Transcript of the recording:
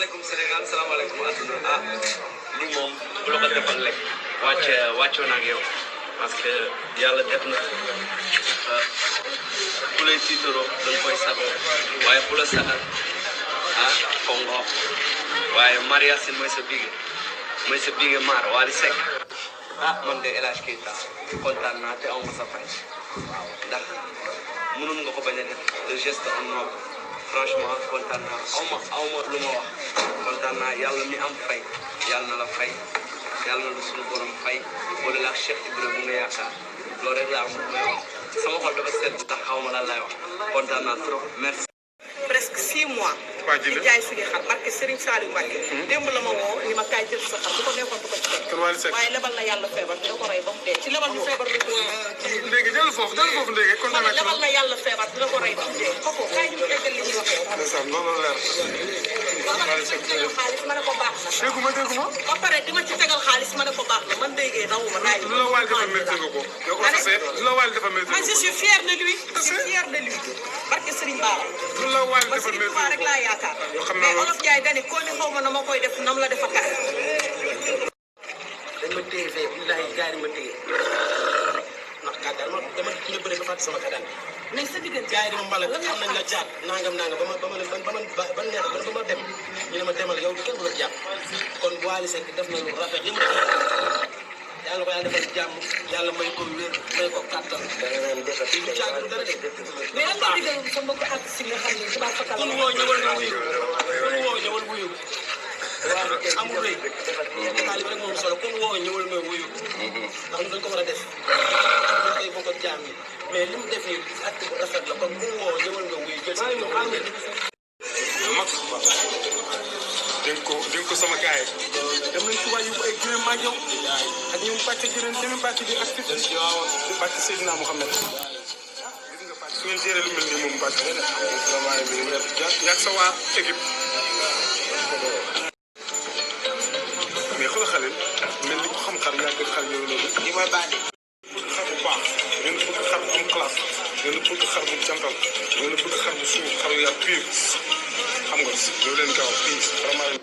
salaamaaleykum Sénégal salaamaaleykum àdduna lii moom bu la ko defal lekk wàccoo na ak yow parce que yàlla def na ku lay tiitaroo da nga koy sago waaye bu la sagal foog nga wax waaye Maria Sine mooy sa bige maar Wally Seck man de El Hadj Keita kontaan naa te aw ma sa fay ndax mënoon nga ko bañ a def le geste en noble franchement kontaan naa aw ma lu ma wax kontaan naa yàlla mi am fay yàlla na la fay yàlla na la suñu borom fay boole la ak Cheikh Ibrahima bu nga yaakaar loolu rek laa am lu may wax sama xol dafa sedd ndax xaw ma lan lay wax kontaan naa trop merci. presque 6 mois. di jaay suñu xar barke Serigne Saliou Mbacké. démb la ma woo ni ma kaay jël sa xar bu ko neexoon du ko ci teg. waaye lebal na yàlla feebar dina ko rey ba mu dee ci lebal ñu feebar la ko. léegi jël foofu léegi kontaan naa ci lebal na yàlla feebar dina ko rey ba mu dee kooku kaay ñu eggal li ñuy waxee. ndeysaan loolu leer. Wally Seck tegal xaalis ma ne ko baax na. dégguma. ba pare di ma ci tegal xaalis ma ne ko baax na man déggee dawuma naaj. lu la Wally dafa mérité nga ko. yow ko fasee lu la Wally dafa mérité nga ko. man je suis fier de lui. je suis fier de lui. barke Serigne Bara. lu la Wally dafa mérité nga ko. rek laa yaakaar. xam naa mais Olof Ndiaye dani ko ni xaw ma na ma koy def nam la defa kaay. dañ ma téye fee billahi gaari ma téye ndax kàddaal ma dama nga bëri ba fàtte sama kàddaal mais sa diggante gars yi dama mbala xam nañ la jaat nangam ba ma dem ñu ne ma demal yow kenn du la jàpp kon Wally Seck def na lu rafet li ma yàlla ko yàlla defal jàmm yàlla may ko wér may ko kàttan du jàng dara de mais lan nga digal sa mbokk artiste yi nga xam ne tubaab fakal ku woo ñëwal nga wuyu ku woo ñëwal wuyu waaw amul rëy xaalis rek moom solo ku woo ñëwal nga wuyu ndax ñu dañ ko war a def dañ koy bokk ak jaam yi mais li mu def nii acte bu rafet la kon ku woo ñëwal nga wuyu jël sa mag dénk ko sama gars yi dem nañ Tuubaa yu ay gërëm maa yow ak ñoom bàcc gërëm tamit bàcc bi ak bàcc Seydina Mouhamed gis nga bàcc su ngeen géré lu mel nii moom bàcc yaag sa waa équipe mais xoolal xale mel ni ko xam xar yàgg xar yooyu noonu li mooy bandi bëgg xar bu baax ngeen bëgg xar bu am classe ngeen bëgg xar bu jantal ngeen bëgg xar bu suuf xar yu yar pire xam nga loolu leen gaaw fii vraiment